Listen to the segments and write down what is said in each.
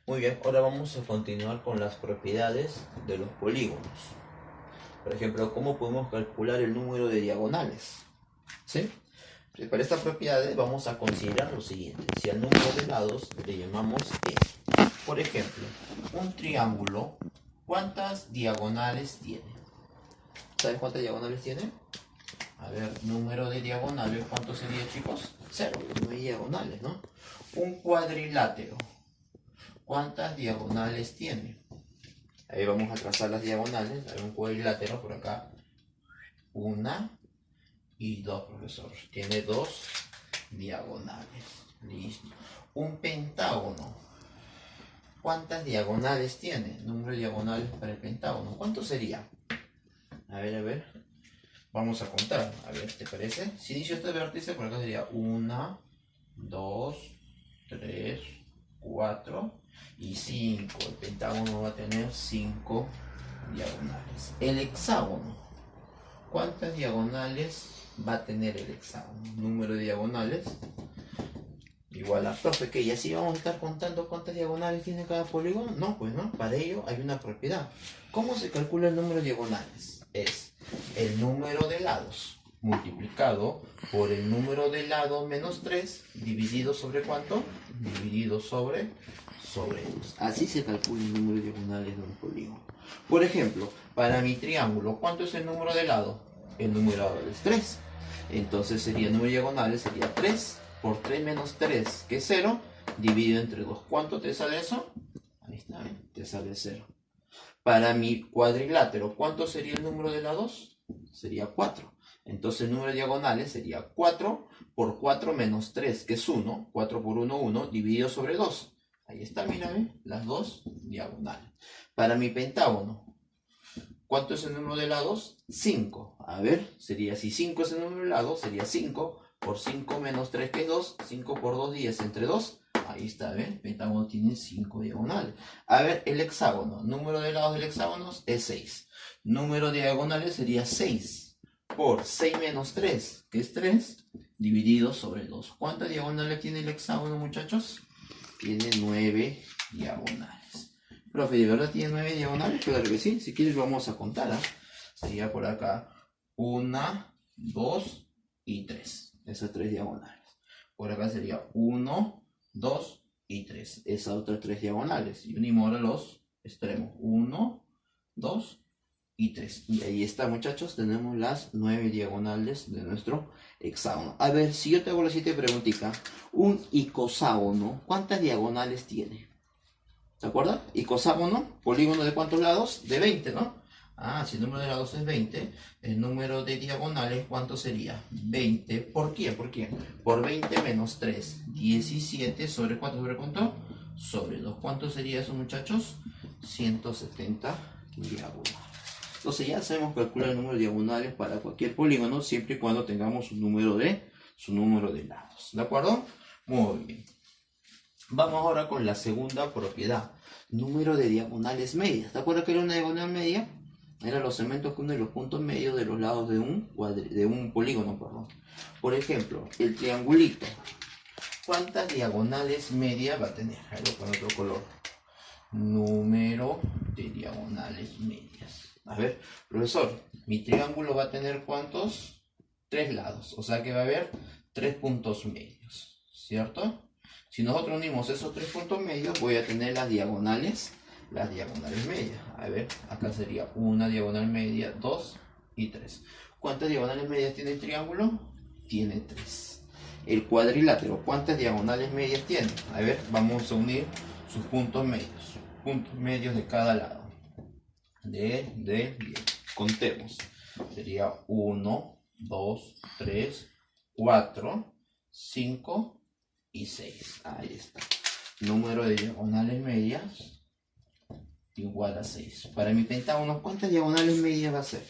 Muy bien, ahora vamos a continuar con las propiedades de los polígonos. Por ejemplo, ¿cómo podemos calcular el número de diagonales? ¿Sí? Para estas propiedades vamos a considerar lo siguiente. Si al número de lados le llamamos E. Por ejemplo, un triángulo, ¿cuántas diagonales tiene? ¿Sabes cuántas diagonales tiene? A ver, número de diagonales, ¿cuánto sería, chicos? Cero, no hay diagonales, ¿no? Un cuadrilátero, ¿cuántas diagonales tiene? Ahí vamos a trazar las diagonales. Hay un cuadrilátero por acá. Una y dos, profesor. Tiene dos diagonales. Listo. Un pentágono. ¿Cuántas diagonales tiene? Número de diagonales para el pentágono. ¿Cuánto sería? A ver. Vamos a contar. A ver, ¿te parece? Si inicio este vértice, por acá sería 1, 2, 3, 4 y 5. El pentágono va a tener 5 diagonales. El hexágono. ¿Cuántas diagonales va a tener el hexágono? Número de diagonales igual a profe, que y así vamos a estar contando cuántas diagonales tiene cada polígono. No, pues no, para ello hay una propiedad. ¿Cómo se calcula el número de diagonales? Es el número de lados multiplicado por el número de lado menos 3 dividido sobre ¿cuánto? Dividido sobre 2. Así se calcula el número de diagonales de un polígono. Por ejemplo, para mi triángulo, ¿cuánto es el número de lado? El número de lado es 3. Entonces sería el número de diagonales sería 3 por 3 menos 3, que es 0, dividido entre 2. ¿Cuánto te sale eso? Ahí está, ¿eh? Te sale 0. Para mi cuadrilátero, ¿cuánto sería el número de lados? Sería 4. Entonces el número de diagonales sería 4 por 4 menos 3, que es 1. 4 por 1, 1, dividido sobre 2. Ahí está, mírame, las dos diagonales. Para mi pentágono, ¿cuánto es el número de lados? 5. A ver, sería, si 5 es el número de lados, sería 5 por 5 menos 3, que es 2. 5 por 2, 10 entre 2. Ahí está, ¿ven? El pentágono tiene 5 diagonales. A ver, el hexágono. Número de lados del hexágono es 6. Número de diagonales sería 6 por 6 menos 3, que es 3, dividido sobre 2. ¿Cuántas diagonales tiene el hexágono, muchachos? Tiene 9 diagonales. Profe, ¿de verdad tiene 9 diagonales? Claro que sí. Si quieres vamos a contar, ¿eh? Sería por acá 1, 2 y 3. Esas 3 diagonales. Por acá sería 1, 2 y 3. Esas otras 3 diagonales. Y unimos ahora los extremos. 1, 2 y 3. Y ahí está, muchachos. Tenemos las 9 diagonales de nuestro hexágono. A ver, si yo te hago la siguiente preguntita. Un icoságono, ¿cuántas diagonales tiene? ¿Se acuerdan? Icoságono, polígono de ¿cuántos lados? De 20, ¿no? Ah, si el número de lados es 20, el número de diagonales, ¿cuánto sería? 20. ¿Por qué? ¿Por qué? Por 20 menos 3, 17 sobre ¿cuánto? ¿Sobre cuánto? Sobre 2. ¿Cuánto sería eso, muchachos? 170 diagonales. Entonces ya sabemos calcular el número de diagonales para cualquier polígono, siempre y cuando tengamos su número de lados. ¿De acuerdo? Muy bien. Vamos ahora con la segunda propiedad. Número de diagonales medias. ¿Te acuerdas que era una diagonal media? Eran los segmentos que unen los puntos medios de los lados de un polígono, perdón. Por ejemplo, el triangulito. ¿Cuántas diagonales medias va a tener? Ahí lo pongo otro color. Número de diagonales medias. A ver, profesor, mi triángulo va a tener ¿cuántos? 3 lados. O sea que va a haber 3 puntos medios. ¿Cierto? Si nosotros unimos esos 3 puntos medios, voy a tener las diagonales medias. A ver, acá sería una diagonal media, 2 y 3. ¿Cuántas diagonales medias tiene el triángulo? Tiene 3. El cuadrilátero, ¿cuántas diagonales medias tiene? A ver, vamos a unir sus puntos medios de cada lado. Contemos. Sería 1, 2, 3, 4, 5 y 6. Ahí está. Número de diagonales medias igual a 6. Para mi pentágono, ¿cuántas diagonales medias va a ser?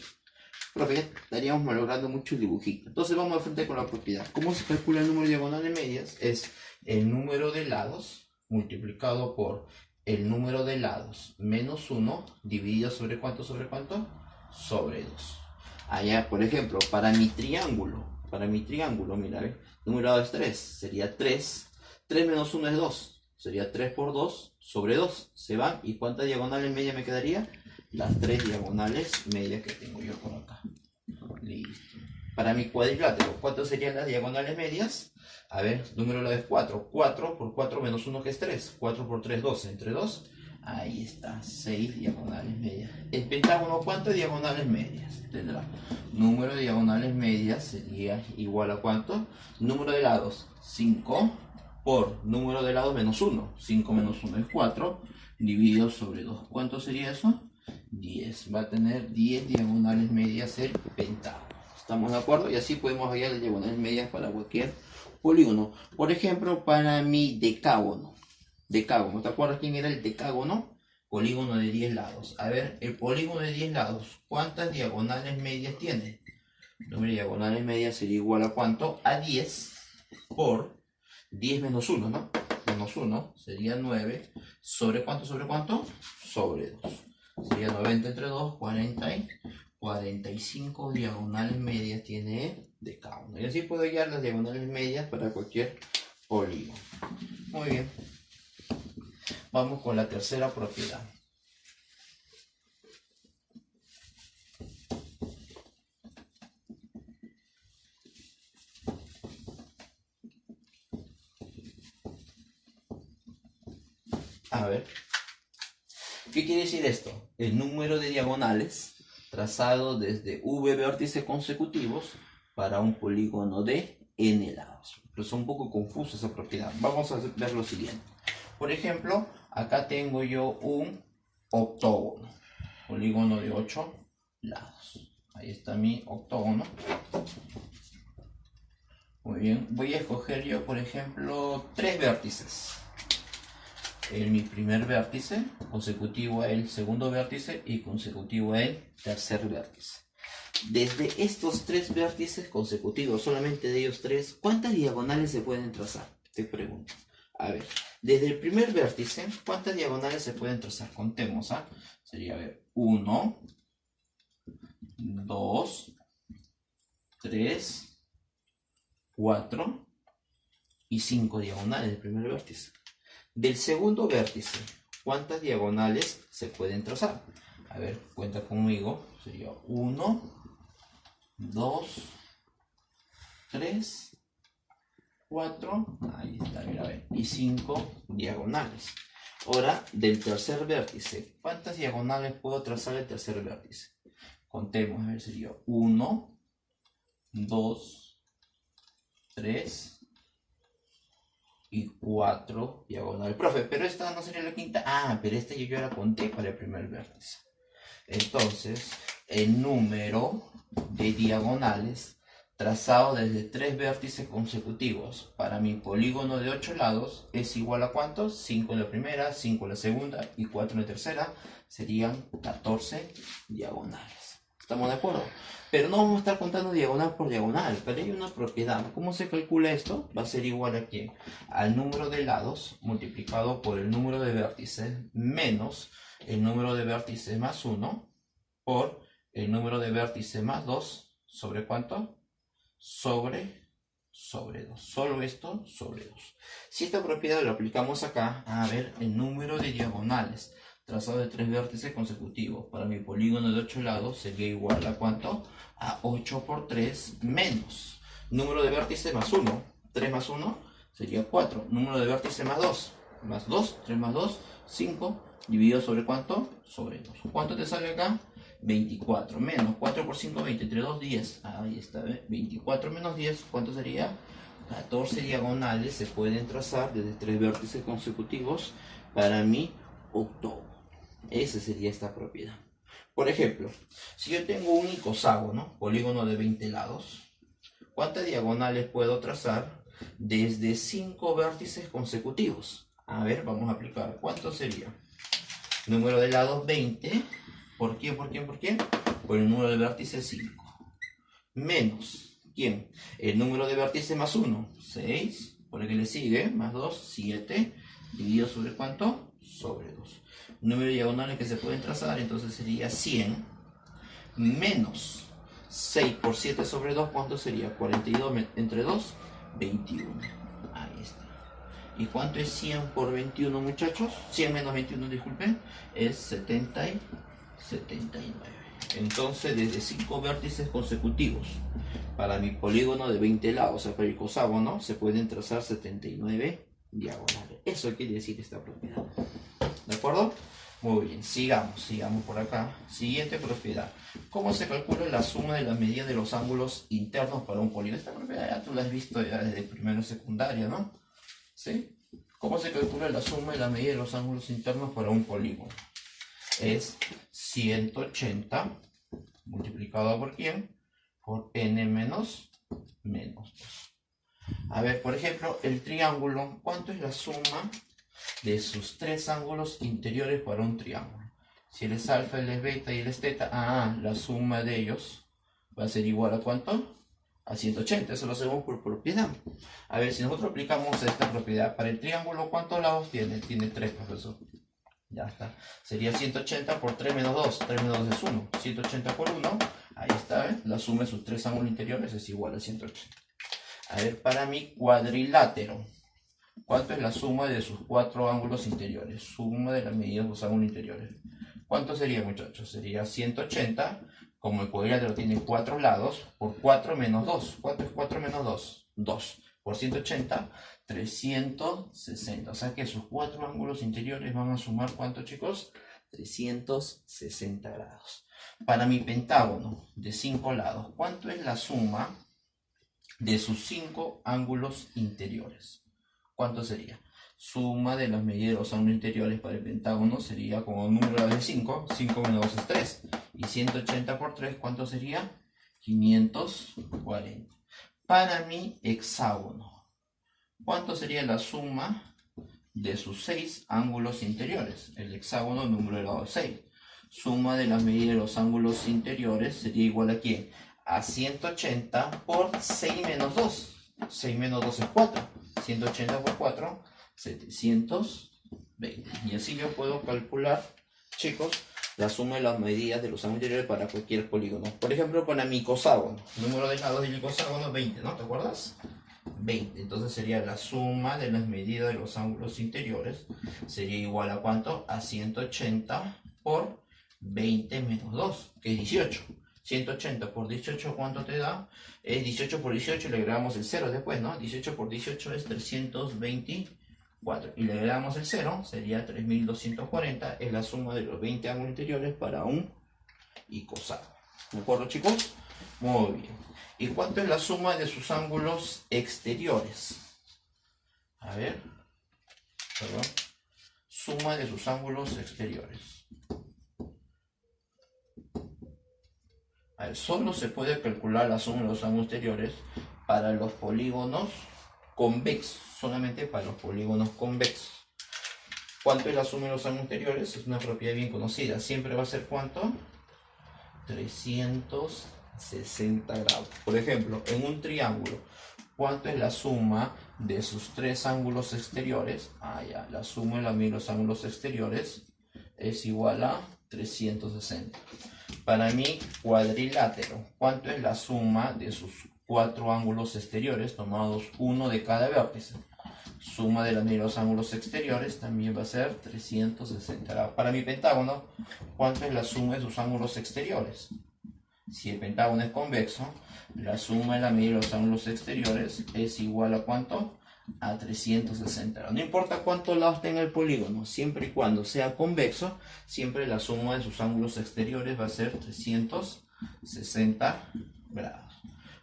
Profe, ya estaríamos malogrando mucho el dibujito. Entonces vamos a frente con la propiedad. ¿Cómo se calcula el número de diagonales medias? Es el número de lados multiplicado por el número de lados menos 1 dividido sobre ¿cuánto? ¿Sobre cuánto? Sobre 2. Allá, por ejemplo, para mi triángulo, mira, ¿ves? El número de lados es 3. Sería 3. 3 menos 1 es 2. Sería 3 por 2 sobre 2. Se van. ¿Y cuántas diagonales medias me quedaría? Las 3 diagonales medias que tengo yo por acá. Listo. Para mi cuadrilátero, ¿cuántas serían las diagonales medias? A ver, número la vez 4. 4 por 4 menos 1 que es 3. 4 por 3, 12. Entre 2, ahí está. 6 diagonales medias. El pentágono, ¿cuántas diagonales medias tendrá? Número de diagonales medias sería igual a ¿cuánto? Número de lados, 5 por número de lados menos 1. 5 menos 1 es 4. Dividido sobre 2. ¿Cuánto sería eso? 10. Va a tener 10 diagonales medias el pentágono. ¿Estamos de acuerdo? Y así podemos hallar las diagonales medias para cualquier polígono. Por ejemplo, para mi decágono. Decágono. ¿Te acuerdas quién era el decágono? Polígono de 10 lados. A ver, el polígono de 10 lados, ¿cuántas diagonales medias tiene? El número de diagonales medias sería igual a ¿cuánto? A 10 por 10 menos 1, ¿no? Menos 1 sería 9. ¿Sobre cuánto? ¿Sobre cuánto? Sobre 2. Sería 90 entre 2, 40 y 45 diagonales medias tiene decágono. Y así puedo hallar las diagonales medias para cualquier polígono. Muy bien. Vamos con la tercera propiedad. A ver, ¿qué quiere decir esto? El número de diagonales trazado desde V vértices consecutivos para un polígono de n lados. Pero es un poco confusa esa propiedad. Vamos a ver lo siguiente. Por ejemplo, acá tengo yo un octógono, polígono de 8 lados. Ahí está mi octógono. Muy bien, voy a escoger yo, por ejemplo, 3 vértices. Mi primer vértice, consecutivo a el segundo vértice y consecutivo a el tercer vértice. Desde estos 3 vértices consecutivos, solamente de ellos 3, ¿cuántas diagonales se pueden trazar? Te pregunto. A ver, desde el primer vértice, ¿cuántas diagonales se pueden trazar? Contemos, ¿ah? Sería, a ver, 1, 2, 3, 4 y 5 diagonales del primer vértice. Del segundo vértice, ¿cuántas diagonales se pueden trazar? A ver, cuenta conmigo. Sería 1, 2, 3, 4, ahí está, mira, a ver, y 5 diagonales. Ahora, del tercer vértice, ¿cuántas diagonales puedo trazar el tercer vértice? Contemos, a ver, sería 1, 2, 3 y 4 diagonales. Profe, pero esta no sería la quinta. Ah, pero esta yo ya la conté para el primer vértice. Entonces, el número de diagonales trazado desde 3 vértices consecutivos para mi polígono de 8 lados es igual a ¿cuántos? 5 en la primera, 5 en la segunda y 4 en la tercera. Serían 14 diagonales. ¿Estamos de acuerdo? Pero no vamos a estar contando diagonal por diagonal, pero hay una propiedad. ¿Cómo se calcula esto? Va a ser igual a ¿qué? Al número de lados multiplicado por el número de vértices menos el número de vértices más 1 por el número de vértices más 2 sobre ¿cuánto? Sobre 2. Solo esto sobre 2. Si esta propiedad lo aplicamos acá, a ver, el número de diagonales trazado de 3 vértices consecutivos para mi polígono de 8 lados sería igual a ¿cuánto? A 8 por 3 menos número de vértices más 1. 3 más 1 sería 4. Número de vértices más 2. Más 2, 3 más 2, 5. Dividido sobre ¿cuánto? Sobre 2. ¿Cuánto te sale acá? 24. Menos 4 por 5, 20. Entre 2, 10. Ahí está, ¿ves? 24 menos 10, ¿cuánto sería? 14 diagonales se pueden trazar desde 3 vértices consecutivos para mi octógono. Esa sería esta propiedad. Por ejemplo, si yo tengo un icoságono, polígono de 20 lados, ¿cuántas diagonales puedo trazar desde 5 vértices consecutivos? A ver, vamos a aplicar. ¿Cuánto sería? Número de lados 20. ¿Por quién? ¿Por quién? ¿Por quién? Por el número de vértices 5. Menos, ¿quién? El número de vértices más 1. 6. Por el que le sigue, más 2, 7. Dividido sobre ¿cuánto? Sobre 2. Número de diagonales que se pueden trazar, entonces sería 100 menos 6 por 7 sobre 2, ¿cuánto sería? 42 entre 2, 21. Ahí está. ¿Y cuánto es 100 por 21, muchachos? 100 menos 21, disculpen, es 79. Entonces, desde 5 vértices consecutivos, para mi polígono de 20 lados, o sea, para el icosahexagono, se pueden trazar 79 diagonales. Eso quiere decir esta propiedad. ¿De acuerdo? Muy bien, sigamos por acá. Siguiente propiedad. ¿Cómo se calcula la suma de las medidas de los ángulos internos para un polígono? Esta propiedad ya tú la has visto ya desde primero y secundaria, ¿no? ¿Sí? ¿Cómo se calcula la suma de la medida de los ángulos internos para un polígono? Es 180 multiplicado por ¿quién? Por n menos 2. A ver, por ejemplo, el triángulo, ¿cuánto es la suma de sus 3 ángulos interiores para un triángulo? Si él es alfa, él es beta y él es teta, la suma de ellos va a ser igual a ¿cuánto? A 180, eso lo hacemos por propiedad. A ver, si nosotros aplicamos esta propiedad para el triángulo, ¿cuántos lados tiene? Tiene 3, profesor. Ya está. Sería 180 por 3 menos 2. 3 menos 2 es 1. 180 por 1. Ahí está, ¿ves? La suma de sus 3 ángulos interiores es igual a 180. A ver, para mi cuadrilátero, ¿cuánto es la suma de sus 4 ángulos interiores? Suma de las medidas de los ángulos interiores. ¿Cuánto sería, muchachos? Sería 180, como el cuadrilátero tiene 4 lados, por 4 menos 2. ¿Cuánto es 4 menos 2? 2. Por 180, 360. O sea que sus 4 ángulos interiores van a sumar, ¿cuánto, chicos? 360 grados. Para mi pentágono de 5 lados, ¿cuánto es la suma de sus 5 ángulos interiores? ¿Cuánto sería? Suma de las medidas de los ángulos interiores para el pentágono sería como un número de 5. 5 menos 2 es 3. Y 180 por 3, ¿cuánto sería? 540. Para mi hexágono, ¿cuánto sería la suma de sus 6 ángulos interiores? El hexágono, número elevado a 6. Suma de las medidas de los ángulos interiores sería igual a ¿quién? A 180 por 6 menos 2. 6 menos 2 es 4. 180 por 4, 720. Y así yo puedo calcular, chicos, la suma de las medidas de los ángulos interiores para cualquier polígono. Por ejemplo, para mi icosahexagono. Número de lados del icosahexagono 20, ¿no? ¿Te acuerdas? 20. Entonces sería la suma de las medidas de los ángulos interiores. Sería igual a ¿cuánto? A 180 por 20 menos 2, que es 18. 180 por 18, ¿cuánto te da? Es 18 por 18, le agregamos el 0 después, ¿no? 18 por 18 es 324. Y le agregamos el 0, sería 3240. Es la suma de los 20 ángulos interiores para un icosahexagono. ¿De acuerdo, chicos? Muy bien. ¿Y cuánto es la suma de sus ángulos exteriores? A ver. Perdón. Suma de sus ángulos exteriores. A ver, solo se puede calcular la suma de los ángulos exteriores para los polígonos convexos. Solamente para los polígonos convexos. ¿Cuánto es la suma de los ángulos exteriores? Es una propiedad bien conocida. Siempre va a ser ¿cuánto? 360 grados. Por ejemplo, en un triángulo, ¿cuánto es la suma de sus 3 ángulos exteriores? La suma de la medida de los ángulos exteriores es igual a 360. Para mi cuadrilátero, ¿cuánto es la suma de sus 4 ángulos exteriores tomados uno de cada vértice? Suma de la medida de los ángulos exteriores también va a ser 360 grados. Para mi pentágono, ¿cuánto es la suma de sus ángulos exteriores? Si el pentágono es convexo, la suma de la medida de los ángulos exteriores es igual a ¿cuánto? A 360 grados. No importa cuántos lados tenga el polígono, siempre y cuando sea convexo, siempre la suma de sus ángulos exteriores va a ser 360 grados.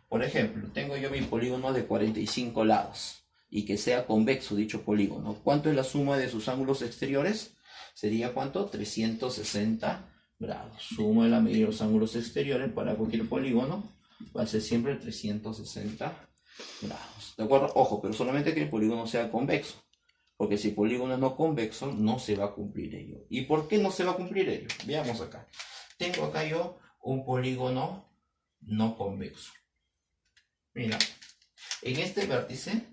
Por ejemplo, tengo yo mi polígono de 45 lados y que sea convexo dicho polígono. ¿Cuánto es la suma de sus ángulos exteriores? Sería ¿cuánto? 360 grados. Suma de la medida de los ángulos exteriores para cualquier polígono va a ser siempre 360 grados. ¿De acuerdo? Ojo, pero solamente que el polígono sea convexo. Porque si el polígono es no convexo, no se va a cumplir ello. ¿Y por qué no se va a cumplir ello? Veamos acá. Tengo acá yo un polígono no convexo. Mira, en este vértice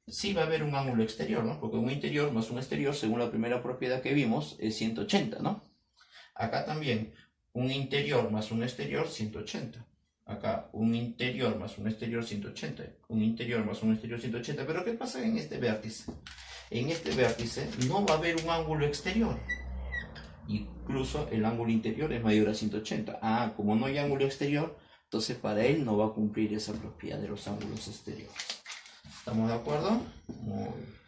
sí va a haber un ángulo exterior, ¿no? Porque un interior más un exterior, según la primera propiedad que vimos, es 180, ¿no? Acá también, un interior más un exterior, 180. Acá, un interior más un exterior, 180. Un interior más un exterior, 180. Pero ¿qué pasa en este vértice? en este vértice no va a haber un ángulo exterior. Incluso el ángulo interior es mayor a 180. Ah, como no hay ángulo exterior, entonces para él no va a cumplir esa propiedad de los ángulos exteriores. ¿Estamos de acuerdo? Muy bien.